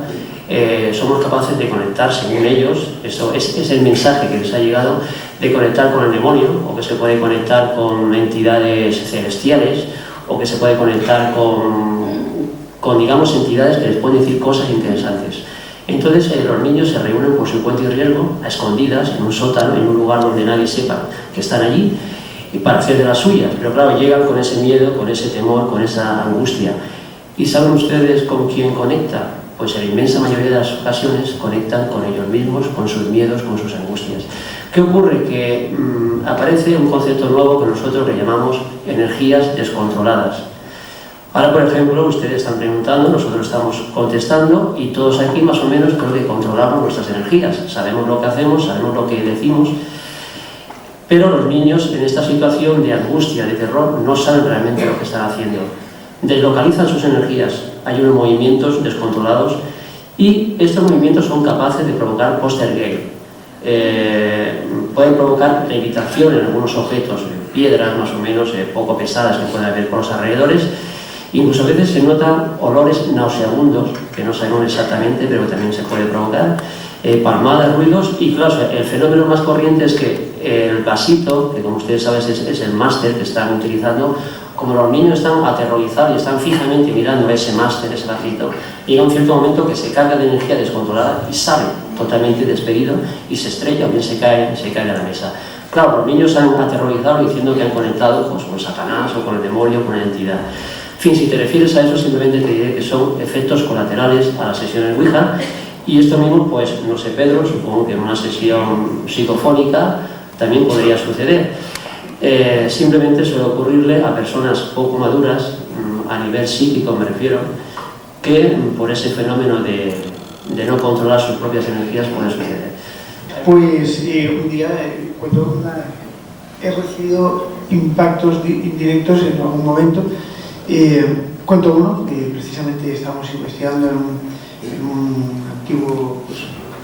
S10: somos capaces de conectar, según ellos, eso es el mensaje que les ha llegado, de conectar con el demonio, o que se puede conectar con entidades celestiales, o que se puede conectar con digamos, entidades que les pueden decir cosas interesantes. Entonces los niños se reúnen por su cuenta y riesgo, a escondidas, en un sótano, en un lugar donde nadie sepa que están allí, y para hacer de las suyas. Pero claro, llegan con ese miedo, con ese temor, con esa angustia. ¿Y saben ustedes con quién conecta? Pues en la inmensa mayoría de las ocasiones conectan con ellos mismos, con sus miedos, con sus angustias. ¿Qué ocurre? Que aparece un concepto nuevo que nosotros le llamamos energías descontroladas. Ahora, por ejemplo, ustedes están preguntando, nosotros estamos contestando, y todos aquí más o menos creo que controlamos nuestras energías. Sabemos lo que hacemos, sabemos lo que decimos, pero los niños en esta situación de angustia, de terror, no saben realmente lo que están haciendo. Deslocalizan sus energías, hay unos movimientos descontrolados, y estos movimientos son capaces de provocar poltergeist. Pueden provocar levitación en algunos objetos, piedras más o menos poco pesadas que puede haber por los alrededores. Incluso a veces se notan olores nauseabundos, que no sabemos exactamente, pero también se puede provocar, palmadas, ruidos, y claro, el fenómeno más corriente es que el vasito, que como ustedes saben es el máster que están utilizando, como los niños están aterrorizados y están fijamente mirando ese máster, ese vasito, llega un cierto momento que se carga de energía descontrolada y sale totalmente despedido y se estrella o bien se cae a la mesa. Claro, los niños han aterrorizado diciendo que han conectado pues, con Satanás o con el demonio, con una entidad. En fin, si te refieres a eso, simplemente te diré que son efectos colaterales a las sesiones Ouija, y esto mismo, pues, no sé, Pedro, supongo que en una sesión psicofónica también podría suceder. Simplemente suele ocurrirle a personas poco maduras, a nivel psíquico me refiero, que por ese fenómeno de no controlar sus propias energías puede suceder.
S2: Pues un día, he recibido impactos indirectos en algún momento. Cuento uno que precisamente estábamos investigando en un antiguo, pues,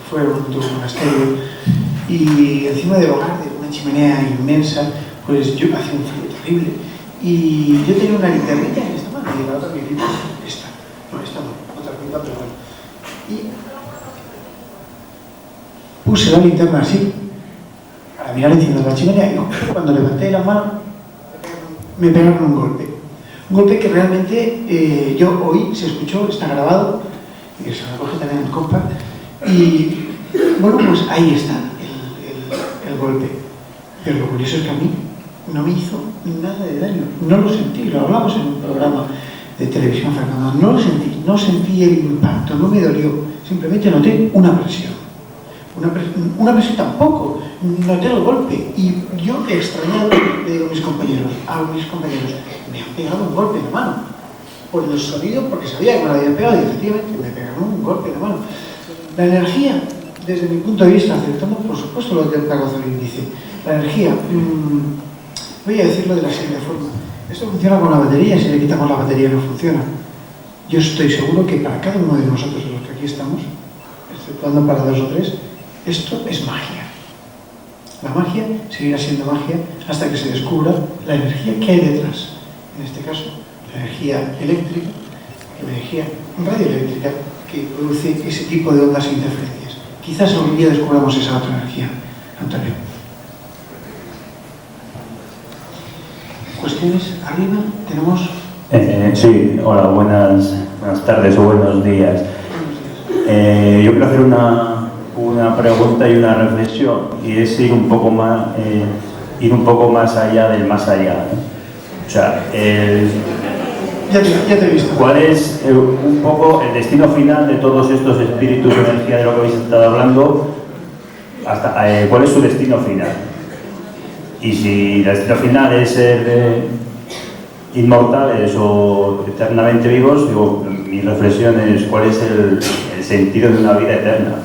S2: fue un antiguo monasterio, y encima del hogar, de una chimenea inmensa, pues yo hacía un frío terrible, y yo tenía una linternita en esta mano, y la otra viejita, esta no, otra pipa, pero bueno, y puse la linterna así, para mirar encima de la chimenea, y cuando levanté la mano, me pegaron un golpe que realmente yo oí, se escuchó, está grabado, y se recoge también en compact, y bueno, pues ahí está el golpe. Pero lo curioso es que a mí no me hizo nada de daño, no lo sentí, lo hablamos en un programa de televisión, Fernando, no sentí el impacto, no me dolió, simplemente noté una presión. Una presión tampoco, noté el golpe, y yo extrañado le digo a mis compañeros, me han pegado un golpe en la mano, por el sonido, porque sabía que me lo habían pegado, y efectivamente me pegaron un golpe en la mano. La energía, desde mi punto de vista, aceptando por supuesto lo que el Cargazolín dice, la energía, voy a decirlo de la siguiente forma, esto funciona con la batería, si le quitamos la batería no funciona. Yo estoy seguro que para cada uno de nosotros, de los que aquí estamos, exceptuando para 2 o 3, esto es magia. La magia seguirá siendo magia hasta que se descubra la energía que hay detrás. En este caso, la energía eléctrica, la energía radioeléctrica que produce ese tipo de ondas e interferencias. Quizás algún día descubramos esa otra energía. Antonio. ¿Cuestiones? Arriba tenemos...
S11: Sí, hola, buenas tardes o buenos días. Yo quiero hacer una pregunta y una reflexión, y es ir un poco más allá del más allá. O sea,
S2: Ya te he visto.
S11: ¿cuál es un poco el destino final de todos estos espíritus de energía de lo que habéis estado hablando? ¿Cuál es su destino final? Y si el destino final es ser inmortales o eternamente vivos, digo, mi reflexión es cuál es el sentido de una vida eterna.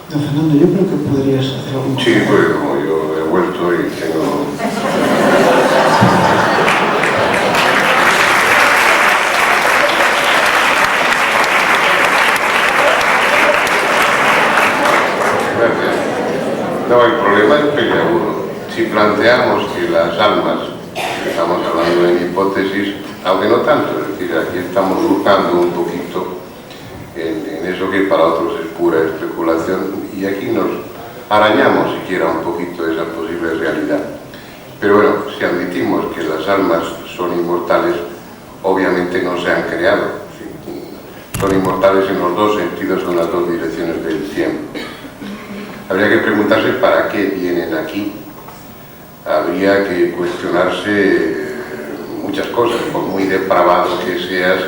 S2: Don Fernando, yo creo que podrías hacer algún...
S4: Sí, pues como yo he vuelto y tengo... No, el problema es peliagudo. Si planteamos que las almas, estamos hablando en hipótesis, aunque no tanto, es decir, aquí estamos buscando un poquito en eso que para otros es pura especulación, y aquí nos arañamos siquiera un poquito esa posible realidad. Pero bueno, si admitimos que las almas son inmortales, obviamente no se han creado. Son inmortales en los dos sentidos, en las dos direcciones del tiempo. Habría que preguntarse para qué vienen aquí. Habría que cuestionarse muchas cosas. Por muy depravado que seas,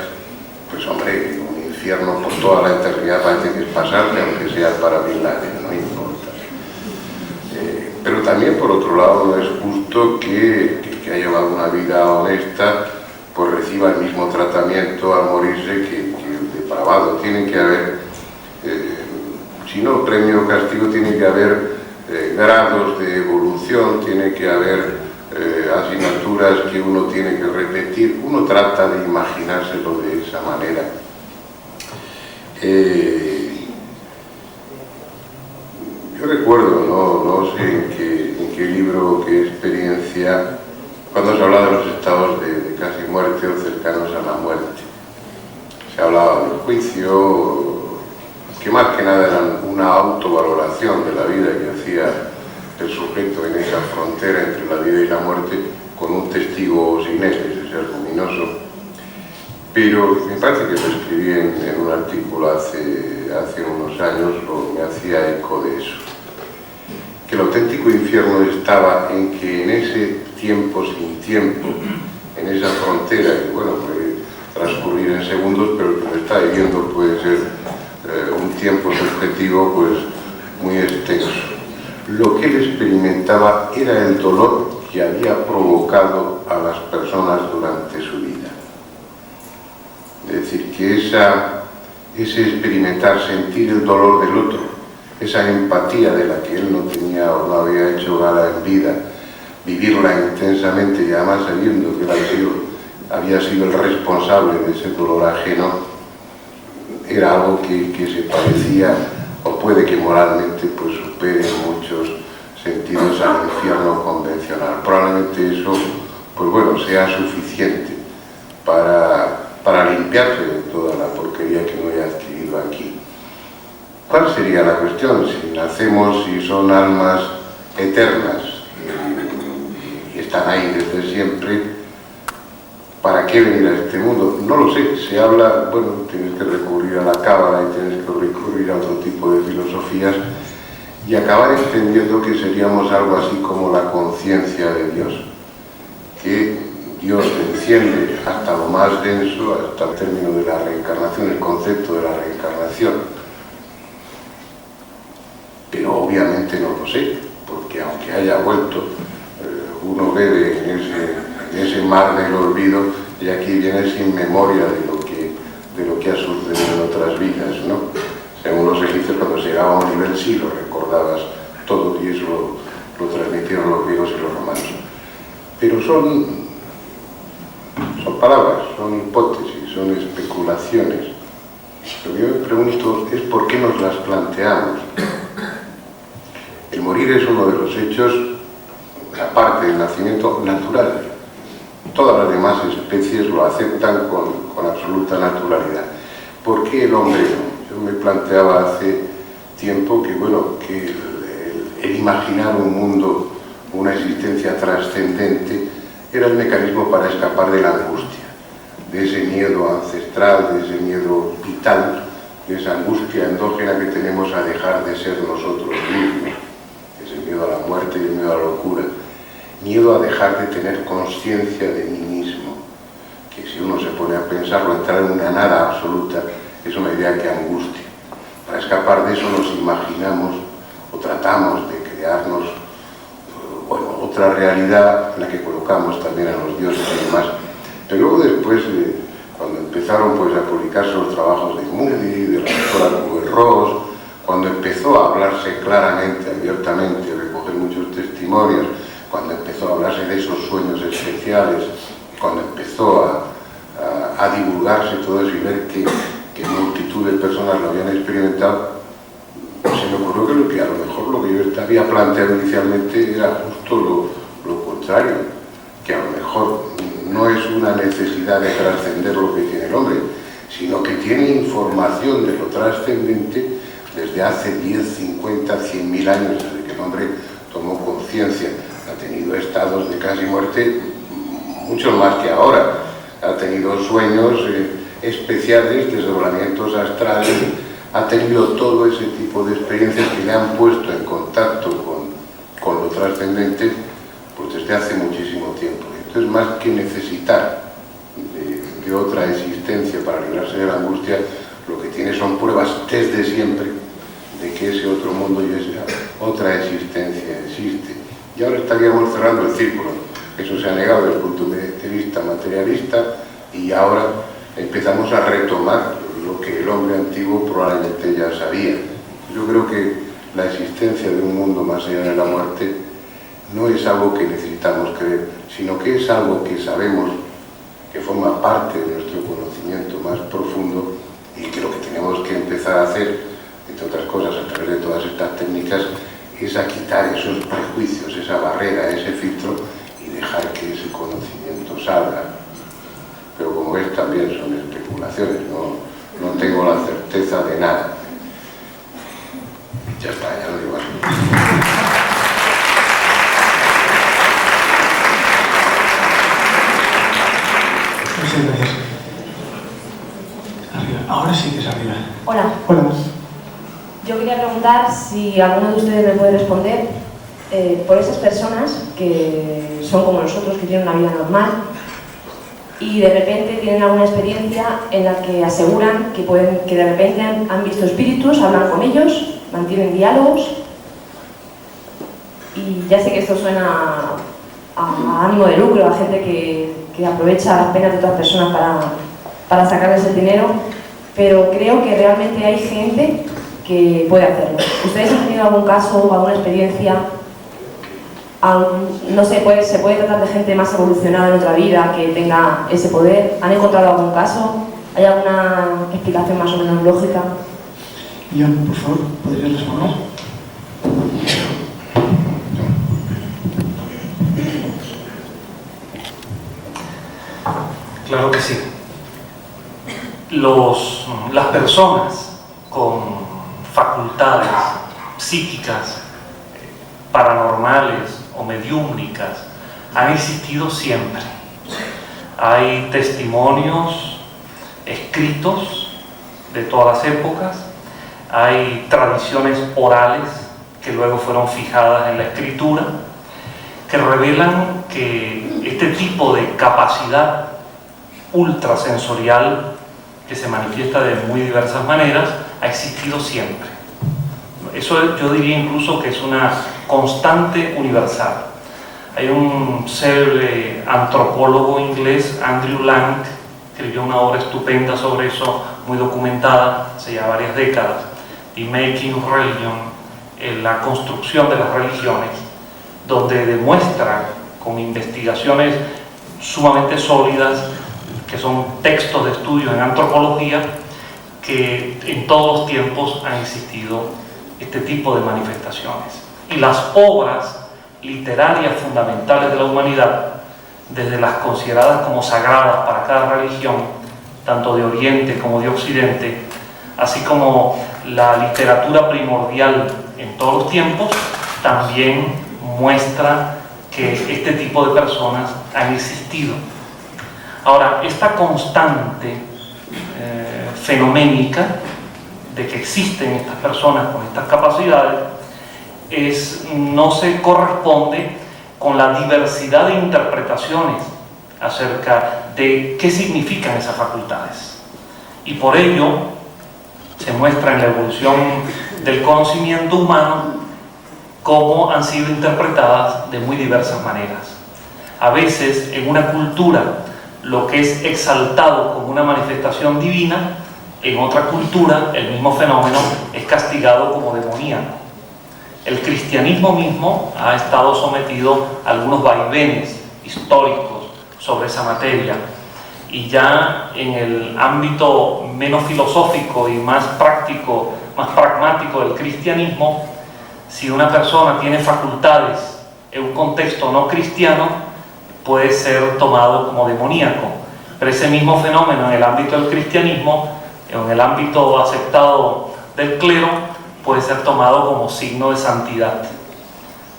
S4: pues hombre, un infierno por toda la eternidad parece que es pasarte, aunque sea para Bin Laden, no importa. Pero también, por otro lado, no es justo que ha llevado una vida honesta pues reciba el mismo tratamiento al morirse que el depravado. Tiene que haber... si no premio o castigo, tiene que haber grados de evolución, tiene que haber asignaturas que uno tiene que repetir. Uno trata de imaginárselo de esa manera. Yo recuerdo, no sé en qué libro, qué experiencia, cuando se hablaba de los estados de casi muerte o cercanos a la muerte. Se hablaba del juicio, que más que nada era una autovaloración de la vida que hacía el sujeto en esa frontera entre la vida y la muerte, con un testigo sin él, ese ser luminoso. Pero me parece que lo escribí en un artículo hace unos años, me hacía eco de eso. Que el auténtico infierno estaba en que en ese tiempo sin tiempo, en esa frontera, que bueno, puede transcurrir en segundos, pero el que lo está viviendo puede ser un tiempo subjetivo pues muy extenso. Lo que él experimentaba era el dolor que había provocado a las personas durante su vida. Es decir, que ese experimentar, sentir el dolor del otro, esa empatía de la que él no tenía o no había hecho gala en vida, vivirla intensamente y además sabiendo que él había sido el responsable de ese dolor ajeno, era algo que se parecía, o puede que moralmente pues supere en muchos sentidos al infierno convencional. Probablemente eso, pues bueno, sea suficiente para limpiarse de toda la porquería que uno haya adquirido aquí. ¿Cuál sería la cuestión? Si nacemos, si son almas eternas y están ahí desde siempre, ¿para qué venir a este mundo? No lo sé. Se habla, bueno, tienes que recurrir a la cábala y tienes que recurrir a otro tipo de filosofías y acabar entendiendo que seríamos algo así como la conciencia de Dios, que Dios enciende hasta lo más denso, hasta el término de la reencarnación, el concepto de la reencarnación. Pero obviamente no lo sé, porque aunque haya vuelto, uno bebe en ese mar del olvido y aquí viene sin memoria de lo que ha sucedido en otras vidas, ¿no? Según los egipcios, cuando se llegaba a un nivel sí lo recordabas todo, y eso lo transmitieron los griegos y los romanos. Pero son palabras, son hipótesis, son especulaciones. Lo que yo me pregunto es por qué nos las planteamos. El morir es uno de los hechos, aparte del nacimiento, natural. Todas las demás especies lo aceptan con absoluta naturalidad. ¿Por qué el hombre no? Yo me planteaba hace tiempo que, bueno, que el imaginar un mundo, una existencia trascendente, era el mecanismo para escapar de la angustia, de ese miedo ancestral, de ese miedo vital, de esa angustia endógena que tenemos a dejar de ser nosotros mismos, ese miedo a la muerte y el miedo a la locura, miedo a dejar de tener conciencia de mí mismo, que si uno se pone a pensarlo, entrar en una nada absoluta, es una idea que angustia. Para escapar de eso nos imaginamos o tratamos de crearnos otra realidad en la que colocamos también a los dioses y demás. Pero luego después, cuando empezaron pues, a publicarse los trabajos de Moody, de la doctora Kubler-Ross, cuando empezó a hablarse claramente, abiertamente, a recoger muchos testimonios, cuando empezó a hablarse de esos sueños especiales, cuando empezó a divulgarse todo eso y ver que multitud de personas lo habían experimentado, se me ocurrió que a lo mejor lo que yo había planteado inicialmente era justo lo contrario, que a lo mejor no es una necesidad de trascender lo que tiene el hombre, sino que tiene información de lo trascendente desde hace 10, 50, 100.000 años, desde que el hombre tomó conciencia. Ha tenido estados de casi muerte mucho más que ahora, ha tenido sueños especiales, desdoblamientos astrales, ha tenido todo ese tipo de experiencias que le han puesto en contacto con lo trascendente pues desde hace muchísimo tiempo. Entonces, más que necesitar de otra existencia para librarse de la angustia, lo que tiene son pruebas desde siempre de que ese otro mundo y esa otra existencia existe. Y ahora estaríamos cerrando el círculo. Eso se ha negado desde el punto de vista materialista y ahora empezamos a retomar lo que el hombre antiguo probablemente ya sabía. Yo creo que la existencia de un mundo más allá de la muerte no es algo que necesitamos creer, sino que es algo que sabemos, que forma parte de nuestro conocimiento más profundo y que lo que tenemos que empezar a hacer, entre otras cosas, a través de todas estas técnicas, es a quitar esos prejuicios, esa barrera, ese filtro y dejar que ese conocimiento salga. Pero como ves, también son especulaciones, no tengo la certeza de nada. Ya está, ya no digo más.
S2: Muchas gracias. Arriba. Ahora sí que es arriba.
S12: Hola.
S2: Hola.
S12: Yo quería preguntar si alguno de ustedes me puede responder por esas personas que son como nosotros, que tienen una vida normal y de repente tienen alguna experiencia en la que aseguran que de repente han visto espíritus, hablan con ellos, mantienen diálogos, y ya sé que esto suena a ánimo de lucro, a gente que aprovecha las penas de otras personas para sacarles el dinero, pero creo que realmente hay gente que puede hacerlo. ¿Ustedes han tenido algún caso o alguna experiencia? No sé, se puede tratar de gente más evolucionada en otra vida que tenga ese poder. ¿Han encontrado algún caso? ¿Hay alguna explicación más o menos lógica?
S2: John, por favor, ¿podrías responder?
S13: Claro que sí. Las personas con facultades psíquicas, paranormales o mediúmnicas han existido siempre. Hay testimonios escritos de todas las épocas, hay tradiciones orales que luego fueron fijadas en la escritura, que revelan que este tipo de capacidad ultrasensorial, que se manifiesta de muy diversas maneras, ha existido siempre. Eso yo diría incluso que es una constante universal. Hay un célebre antropólogo inglés, Andrew Lang, que escribió una obra estupenda sobre eso, muy documentada, hace ya varias décadas, The Making of Religion, la construcción de las religiones, donde demuestra con investigaciones sumamente sólidas, que son textos de estudio en antropología, que en todos los tiempos han existido este tipo de manifestaciones. Y las obras literarias fundamentales de la humanidad, desde las consideradas como sagradas para cada religión, tanto de Oriente como de Occidente, así como la literatura primordial en todos los tiempos, también muestra que este tipo de personas han existido. Ahora, esta constante fenoménica de que existen estas personas con estas capacidades no se corresponde con la diversidad de interpretaciones acerca de qué significan esas facultades. Y por ello se muestra en la evolución del conocimiento humano cómo han sido interpretadas de muy diversas maneras. A veces en una cultura lo que es exaltado como una manifestación divina, en otra cultura el mismo fenómeno es castigado como demoníaco. El cristianismo mismo ha estado sometido a algunos vaivenes históricos sobre esa materia, y ya en el ámbito menos filosófico y más práctico, más pragmático del cristianismo, si una persona tiene facultades en un contexto no cristiano, puede ser tomado como demoníaco. Pero ese mismo fenómeno en el ámbito del cristianismo, en el ámbito aceptado del clero, puede ser tomado como signo de santidad.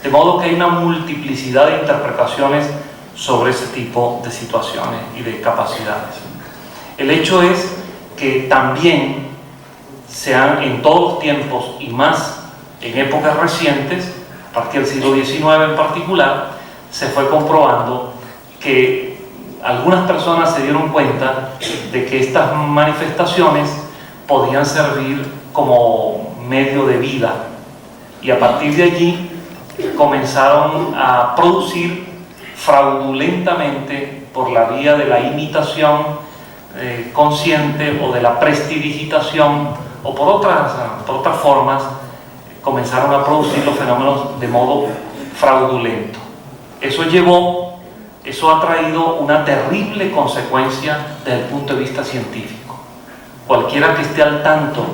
S13: De modo que hay una multiplicidad de interpretaciones sobre ese tipo de situaciones y de capacidades. El hecho es que también se han, en todos los tiempos y más en épocas recientes, a partir del siglo XIX en particular, se fue comprobando que algunas personas se dieron cuenta de que estas manifestaciones podían servir como medio de vida, y a partir de allí comenzaron a producir fraudulentamente, por la vía de la imitación consciente o de la prestidigitación o por otras formas, comenzaron a producir los fenómenos de modo fraudulento. Eso ha traído una terrible consecuencia desde el punto de vista científico. Cualquiera que esté al tanto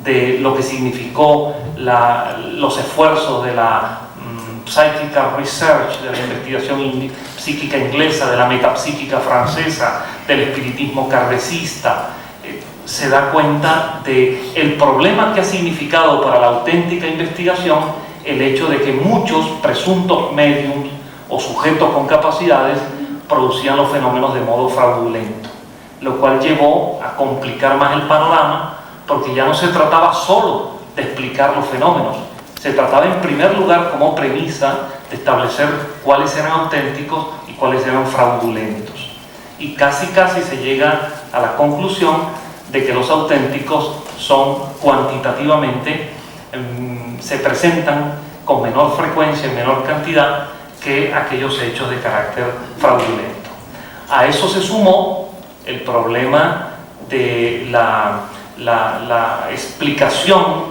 S13: de lo que significó los esfuerzos de la Psychical Research, de la investigación psíquica inglesa, de la metapsíquica francesa, del espiritismo kardecista, se da cuenta del problema que ha significado para la auténtica investigación el hecho de que muchos presuntos médiums o sujetos con capacidades producían los fenómenos de modo fraudulento, lo cual llevó a complicar más el panorama, porque ya no se trataba solo de explicar los fenómenos, se trataba en primer lugar como premisa de establecer cuáles eran auténticos y cuáles eran fraudulentos. Y casi se llega a la conclusión de que los auténticos son cuantitativamente, se presentan con menor frecuencia, en menor cantidad, que aquellos hechos de carácter fraudulento. A eso se sumó el problema de la explicación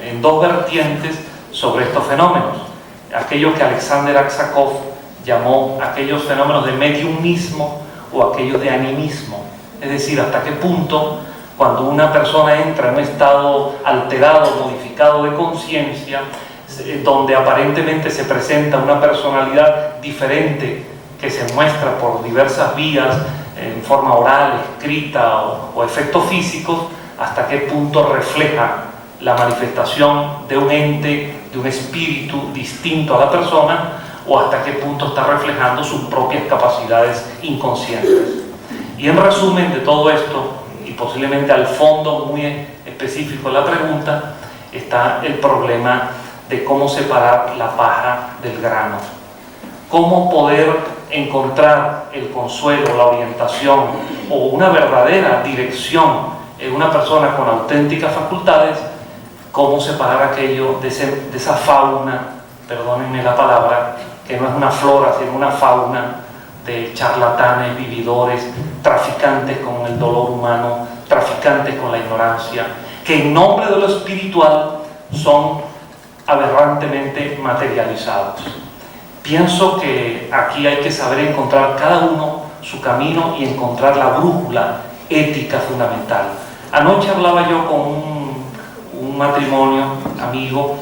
S13: en dos vertientes sobre estos fenómenos. Aquello que Alexander Aksakov llamó aquellos fenómenos de mediumismo o aquellos de animismo. Es decir, hasta qué punto cuando una persona entra en un estado alterado, modificado de conciencia, donde aparentemente se presenta una personalidad diferente que se muestra por diversas vías, en forma oral, escrita o efectos físicos, hasta qué punto refleja la manifestación de un ente, de un espíritu distinto a la persona, o hasta qué punto está reflejando sus propias capacidades inconscientes. Y en resumen de todo esto, y posiblemente al fondo muy específico de la pregunta, está el problema de cómo separar la paja del grano. Cómo poder encontrar el consuelo, la orientación o una verdadera dirección en una persona con auténticas facultades, cómo separar aquello de esa fauna, perdónenme la palabra, que no es una flora, sino una fauna de charlatanes, vividores, traficantes con el dolor humano, traficantes con la ignorancia, que en nombre de lo espiritual son aberrantemente materializados. Pienso que aquí hay que saber encontrar cada uno su camino y encontrar la brújula ética fundamental. Anoche hablaba yo con un matrimonio amigo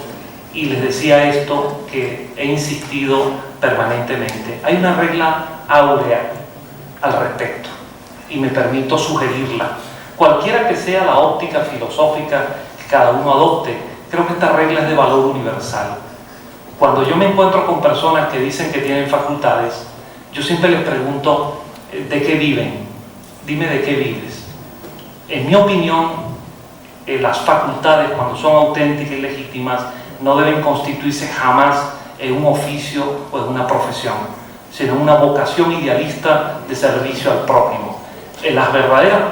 S13: y les decía esto que he insistido permanentemente. Hay una regla áurea al respecto y me permito sugerirla. Cualquiera que sea la óptica filosófica que cada uno adopte, creo que esta regla es de valor universal. Cuando yo me encuentro con personas que dicen que tienen facultades, yo siempre les pregunto, ¿de qué viven? Dime de qué vives. En mi opinión, las facultades, cuando son auténticas y legítimas, no deben constituirse jamás en un oficio o en una profesión, sino en una vocación idealista de servicio al prójimo. Las verdaderas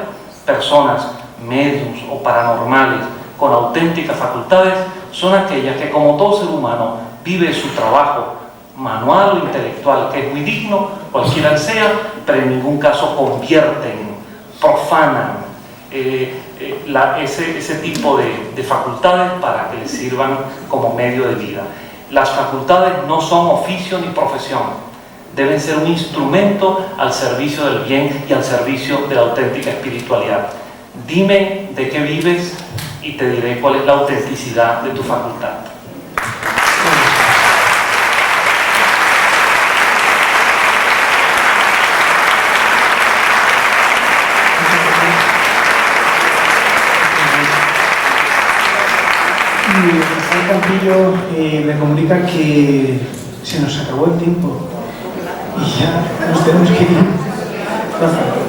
S13: personas, mediums o paranormales, con auténticas facultades, son aquellas que, como todo ser humano, vive su trabajo manual o intelectual, que es muy digno, cualquiera que sea, pero en ningún caso convierten, profanan ese tipo de facultades para que les sirvan como medio de vida. Las facultades no son oficio ni profesión, deben ser un instrumento al servicio del bien y al servicio de la auténtica espiritualidad. Dime de qué vives y te diré cuál es la autenticidad de tu facultad.
S2: Rafael Campillo me comunica que se nos acabó el tiempo y ya nos tenemos que ir. Rafa.